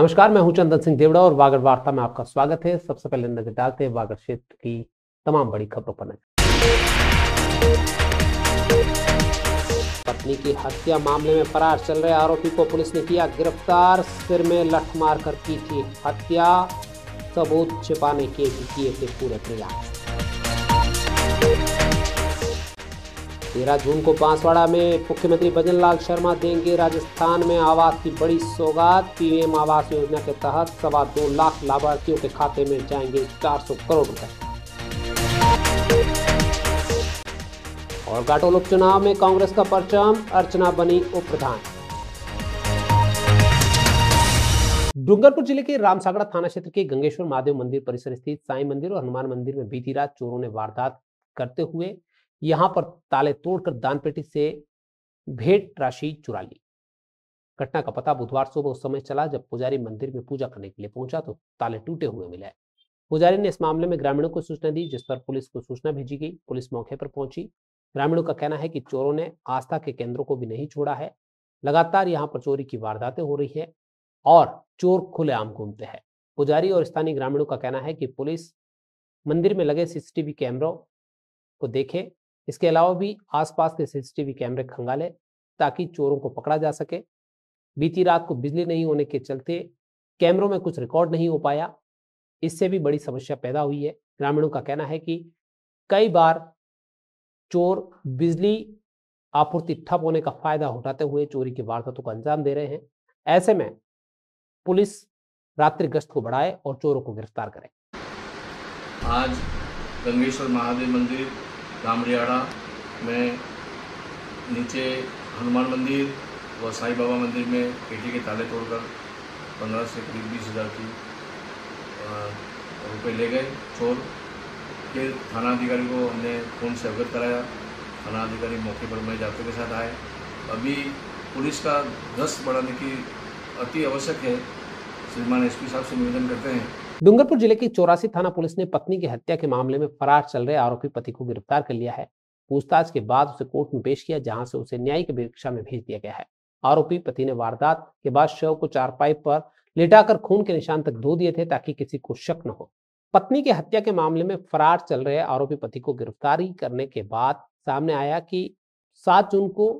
नमस्कार, मैं हूं चंदन सिंह देवड़ा और वागड़ वार्ता में आपका स्वागत है। सबसे पहले नजर डालते हैं वागड़ क्षेत्र की तमाम बड़ी खबरों पर नजर। पत्नी की हत्या मामले में फरार चल रहे आरोपी को पुलिस ने किया गिरफ्तार। सिर में लठ मारकर की थी हत्या, सबूत छिपाने के भी किए थे पूरे प्रयास। 13 जून को बांसवाड़ा में मुख्यमंत्री भजन लाल शर्मा देंगे राजस्थान में आवास की बड़ी सौगात। पीएम आवास योजना के तहत 2.25 लाख लाभार्थियों के खाते में जाएंगे 400 करोड़ रुपए। और घाटोल उपचुनाव में कांग्रेस का परचम, अर्चना बनी उप प्रधान। डूंगरपुर जिले के रामसागड़ा थाना क्षेत्र के गंगेश्वर महादेव मंदिर परिसर स्थित साईं मंदिर और हनुमान मंदिर में बीती रात चोरों ने वारदात करते हुए यहां पर ताले तोड़कर दान पेटी से भेंट राशि चुरा ली। घटना का पता बुधवार सुबह उस समय चला जब पुजारी मंदिर में पूजा करने के लिए पहुंचा तो ताले टूटे हुए मिले। पुजारी ने इस मामले में ग्रामीणों को सूचना दी, जिस पर पुलिस को सूचना भेजी गई। पुलिस मौके पर पहुंची। ग्रामीणों का कहना है कि चोरों ने आस्था के केंद्रों को भी नहीं छोड़ा है। लगातार यहाँ पर चोरी की वारदातें हो रही है और चोर खुलेआम घूमते हैं। पुजारी और स्थानीय ग्रामीणों का कहना है कि पुलिस मंदिर में लगे सीसीटीवी कैमरों को देखे, इसके अलावा भी आसपास के सीसीटीवी कैमरे खंगाले ताकि चोरों को पकड़ा जा सके। बीती रात को बिजली नहीं होने के चलते कैमरों में कुछ रिकॉर्ड नहीं हो पाया, इससे भी बड़ी समस्या पैदा हुई है। ग्रामीणों का कहना है कि कई बार चोर बिजली आपूर्ति ठप होने का फायदा उठाते हुए चोरी की वारदातों को अंजाम दे रहे हैं। ऐसे में पुलिस रात्रि गश्त को बढ़ाए और चोरों को गिरफ्तार करे। आज गंगेश्वर महादेव मंदिर रामरियाड़ा में नीचे हनुमान मंदिर व साईं बाबा मंदिर में पेटी के ताले तोड़कर 15 से करीब 20,000 की रुपये ले गए चोर। फिर थाना अधिकारी को हमने फ़ोन से अवगत कराया। थाना अधिकारी मौके पर मैं जाते के साथ आए। अभी पुलिस का गश्त बढ़ाने की अति आवश्यक है। श्रीमान एसपी साहब से निवेदन करते हैं। डूंगरपुर जिले की 84 थाना पुलिस ने पत्नी की हत्या के मामले में फरार चल रहे आरोपी पति को गिरफ्तार कर लिया है। पूछताछ के बाद उसे कोर्ट में पेश किया, जहां से उसे न्यायिक परीक्षा में भेज दिया गया है। आरोपी पति ने वारदात के बाद शव को चारपाई पर लिटाकर खून के निशान तक धो दिए थे ताकि किसी को शक न हो। पत्नी की हत्या के मामले में फरार चल रहे आरोपी पति को गिरफ्तारी करने के बाद सामने आया कि 7 जून को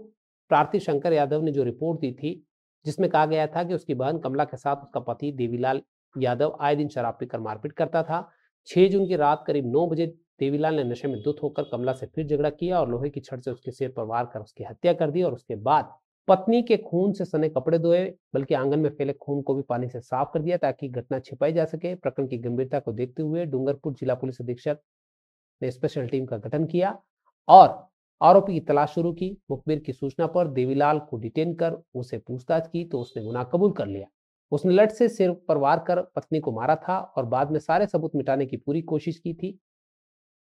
प्रार्थी शंकर यादव ने जो रिपोर्ट दी थी, जिसमें कहा गया था कि उसकी बहन कमला के साथ उसका पति देवीलाल यादव आए दिन शराब पीकर मारपीट करता था। 6 जून की रात करीब 9 बजे देवीलाल ने नशे में धुत होकर कमला से फिर झगड़ा किया और लोहे की छड़ से उसके सिर पर वार कर उसकी हत्या कर दी और उसके बाद पत्नी के खून से सने कपड़े धोए, बल्कि आंगन में फैले खून को भी पानी से साफ कर दिया ताकि घटना छिपाई जा सके। प्रकरण की गंभीरता को देखते हुए डूंगरपुर जिला पुलिस अधीक्षक ने स्पेशल टीम का गठन किया और आरोपी की तलाश शुरू की। मुखबिर की सूचना पर देवीलाल को डिटेन कर उसे पूछताछ की तो उसने गुनाह कबूल कर लिया। उसने लठ से सिर पर वार कर पत्नी को मारा था और बाद में सारे सबूत मिटाने की पूरी कोशिश की थी।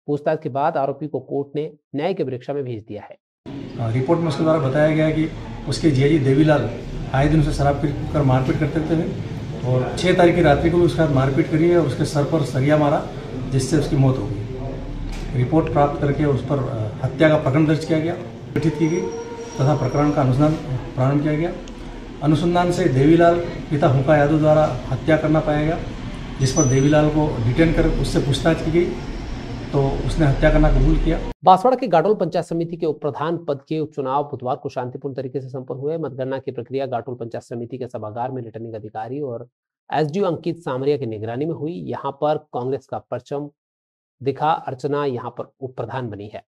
पूछताछ के बाद आरोपी को कोर्ट ने न्यायिक परीक्षा में भेज दिया है। रिपोर्ट में उसके द्वारा बताया गया है कि उसके जीजाजी देवीलाल आए दिन उसे शराब पीकर मारपीट करते थे और 6 तारीख की रात्रि को भी उसके साथ मारपीट करी है और उसके सर पर सरिया मारा, जिससे उसकी मौत हो गई। रिपोर्ट प्राप्त करके उस पर हत्या का प्रकरण दर्ज किया गया, गठित की गई तथा प्रकरण का अनुसंधान प्रारंभ किया गया। अनुसंधान से देवीलाल पिता हुक्का यादव द्वारा हत्या करना पाया गया, जिस पर देवीलाल को डिटेन कर उससे पूछताछ की गई तो उसने हत्या करना कबूल किया। बांसवाड़ा के घाटोल पंचायत समिति के उप प्रधान पद के उपचुनाव बुधवार को शांतिपूर्ण तरीके से संपन्न हुए। मतगणना की प्रक्रिया घाटोल पंचायत समिति के सभागार में रिटर्निंग अधिकारी और एसडीओ अंकित सामरिया की निगरानी में हुई। यहाँ पर कांग्रेस का परचम दिखा। अर्चना यहाँ पर उप प्रधान बनी है।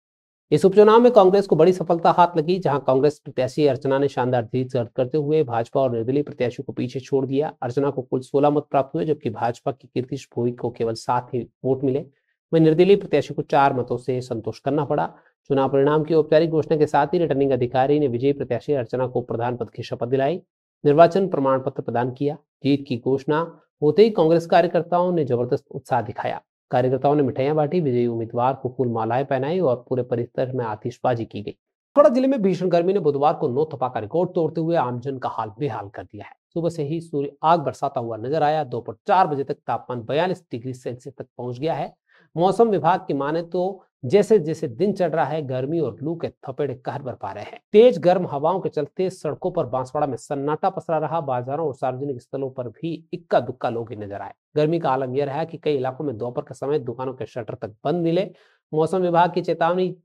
इस उपचुनाव में कांग्रेस को बड़ी सफलता हाथ लगी, जहां कांग्रेस प्रत्याशी अर्चना ने शानदार जीत दर्ज करते हुए भाजपा और निर्दलीय प्रत्याशियों को पीछे छोड़ दिया। अर्चना को कुल 16 मत प्राप्त हुए, जबकि भाजपा की कीर्तिश भोई को केवल 7 ही वोट मिले। वहीं निर्दलीय प्रत्याशी को 4 मतों से संतोष करना पड़ा। चुनाव परिणाम की औपचारिक घोषणा के साथ ही रिटर्निंग अधिकारी ने विजयी प्रत्याशी अर्चना को प्रधान पद की शपथ दिलाई, निर्वाचन प्रमाण पत्र प्रदान किया। जीत की घोषणा होते ही कांग्रेस कार्यकर्ताओं ने जबरदस्त उत्साह दिखाया। कार्यकर्ताओं ने मिठाइयां बांटी, विजयी उम्मीदवार को फूल मालाएं पहनाई और पूरे परिसर में आतिशबाजी की गई। बांसवाड़ा जिले में भीषण गर्मी ने बुधवार को 9 तपा का रिकॉर्ड तोड़ते हुए आमजन का हाल बेहाल कर दिया है। सुबह से ही सूर्य आग बरसाता हुआ नजर आया। दोपहर 4 बजे तक तापमान 42 डिग्री सेल्सियस तक पहुंच गया है। मौसम विभाग की माने तो जैसे जैसे दिन चढ़ रहा है, गर्मी और लू के थपेड़े कहर बरपा रहे हैं। तेज गर्म हवाओं के चलते सड़कों पर बांसवाड़ा में सन्नाटा पसरा रहा। बाजारों और सार्वजनिक स्थलों पर भी इक्का दुक्का लोग ही नजर आए। गर्मी का आलम यह रहा कि कई इलाकों में दोपहर के समय दुकानों के शटर तक बंद मिले। मौसम विभाग की चेतावनी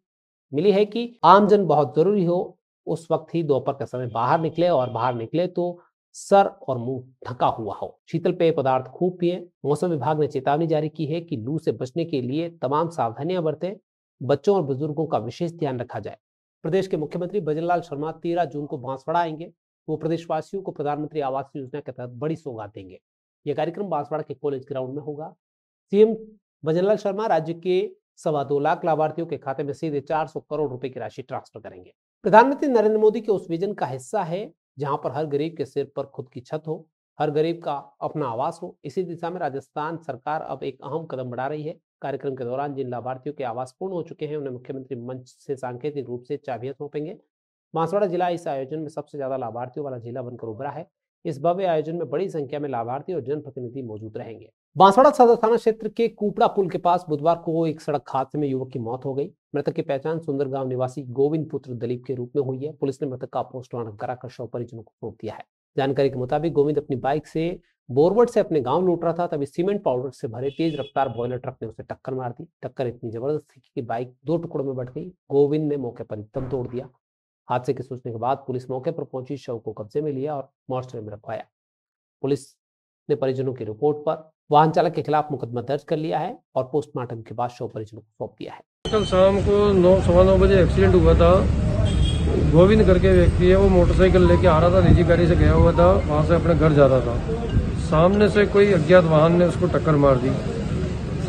मिली है कि आमजन बहुत जरूरी हो उस वक्त ही दोपहर के समय बाहर निकले, और बाहर निकले तो सर और मुंह ढका हुआ हो। शीतल पेय पदार्थ खूब पिए। मौसम विभाग ने चेतावनी जारी की है कि लू से बचने के लिए तमाम सावधानियां बरतें। बच्चों और बुजुर्गों का विशेष ध्यान रखा जाए। प्रदेश के मुख्यमंत्री भजनलाल शर्मा 13 जून को बांसवाड़ा आएंगे। वो प्रदेशवासियों को प्रधानमंत्री आवास योजना के तहत बड़ी सौगात देंगे। यह कार्यक्रम बांसवाड़ा के कॉलेज ग्राउंड में होगा। सीएम भजनलाल शर्मा राज्य के 2.25 लाख लाभार्थियों के खाते में सीधे 400 करोड़ रुपए की राशि ट्रांसफर करेंगे। प्रधानमंत्री नरेंद्र मोदी के उस विजन का हिस्सा है जहां पर हर गरीब के सिर पर खुद की छत हो, हर गरीब का अपना आवास हो। इसी दिशा में राजस्थान सरकार अब एक अहम कदम बढ़ा रही है। कार्यक्रम के दौरान जिन लाभार्थियों के आवास पूर्ण हो चुके हैं उन्हें मुख्यमंत्री मंच से सांकेतिक रूप से चाबियां सौंपेंगे। बांसवाड़ा जिला इस आयोजन में सबसे ज्यादा लाभार्थियों वाला जिला बनकर उभरा है। इस भव्य आयोजन में बड़ी संख्या में लाभार्थी और जनप्रतिनिधि मौजूद रहेंगे। बांसवाड़ा सदर थाना क्षेत्र के कुपड़ा पुल के पास बुधवार को एक सड़क हादसे में युवक की मौत हो गई। मृतक की पहचान सुंदर गांव निवासी गोविंद पुत्र दलीप के रूप में हुई है। पुलिस ने मृतक का पोस्टमार्टम कराकर शव परिजनों को सौंप दिया है। जानकारी के मुताबिक गोविंद अपनी बाइक से बोरवट से अपने गांव लौट रहा था, तभी सीमेंट पाउडर से भरे तेज रफ्तार बॉयलर ट्रक ने उसे टक्कर मार दी। टक्कर इतनी जबरदस्त थी कि बाइक 2 टुकड़ों में बट गई। गोविंद ने मौके पर दम तोड़ दिया। हादसे की सूचना के बाद पुलिस मौके पर पहुंची, शव को कब्जे में लिया और मोर्चरी में रखवाया। पुलिस ने परिजनों की रिपोर्ट पर वाहन चालक के खिलाफ मुकदमा दर्ज कर लिया है और पोस्टमार्टम के बाद शव परिजनों को सौंप दिया है। कल शाम को 9:15 बजे एक्सीडेंट हुआ था। गोविंद करके व्यक्ति है, वो मोटरसाइकिल लेके आ रहा था, निजी गाड़ी से गया हुआ था, वहां से अपने घर जा रहा था। सामने से कोई अज्ञात वाहन ने उसको टक्कर मार दी,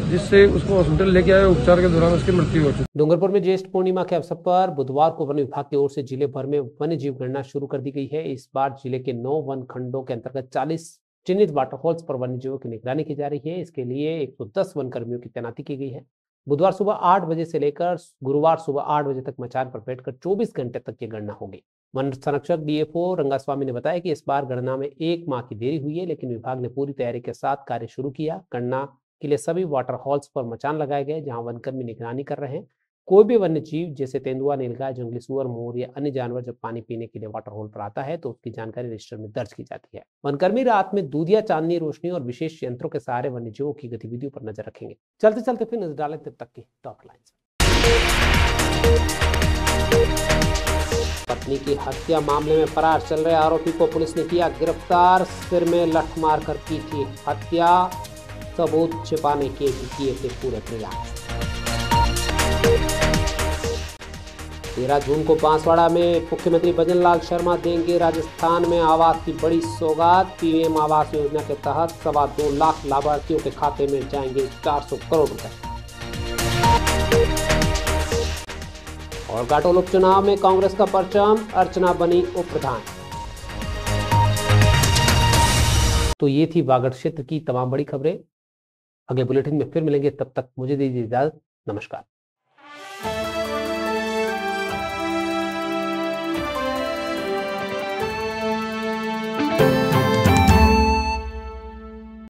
जिससे उसको हॉस्पिटल लेके आए। उपचार के दौरान उसकी मृत्यु हो चुकी। डूंगरपुर में ज्येष्ठ पूर्णिमा के अवसर पर बुधवार को वन विभाग की ओर से जिले भर में वन्य जीव गणना शुरू कर दी गई है। इस बार जिले के 9 वन खंडों के अंतर्गत 40 चिन्हित वाटरफॉल्स पर वन्य जीवों की निगरानी की जा रही है। इसके लिए 110 वन कर्मियों की तैनाती की गई है। बुधवार सुबह 8 बजे से लेकर गुरुवार सुबह 8 बजे तक मचान पर बैठकर 24 घंटे तक ये गणना होगी। वन संरक्षक डीएफओ रंगास्वामी ने बताया कि इस बार गणना में 1 माह की देरी हुई है, लेकिन विभाग ने पूरी तैयारी के साथ कार्य शुरू किया। गणना के लिए सभी वाटरफॉल्स पर मचान लगाए गए, जहां वनकर्मी निगरानी कर रहे हैं। कोई भी वन्य जीव जैसे तेंदुआ, नीलगाय, जंगली सुअर, मोर या अन्य जानवर जब पानी पीने के लिए वाटर होल पर आता है तो उसकी जानकारी रजिस्टर में दर्ज की जाती है। वनकर्मी रात में दूधिया चांदनी रोशनी और विशेष यंत्रों के सहारे वन्य जीवों की गतिविधियों पर नजर रखेंगे। चलते चलते फिर नजर डालें तब तक की टॉप लाइन्स। पत्नी की हत्या मामले में फरार चल रहे आरोपी को पुलिस ने किया गिरफ्तार। सिर में लठ मारकर की थी हत्या, सबूत छिपाने के किए थे पूरे प्रयास। 13 जून को बांसवाड़ा में मुख्यमंत्री भजनलाल शर्मा देंगे राजस्थान में आवास की बड़ी सौगात। पीएम आवास योजना के तहत 2.25 लाख लाभार्थियों के खाते में जाएंगे 400 करोड़ रुपए। और घाटोल उपचुनाव में कांग्रेस का परचम, अर्चना बनी उप प्रधान। तो ये थी बागड़ क्षेत्र की तमाम बड़ी खबरें। अगले बुलेटिन में फिर मिलेंगे, तब तक मुझे दीजिए इजाजत। नमस्कार।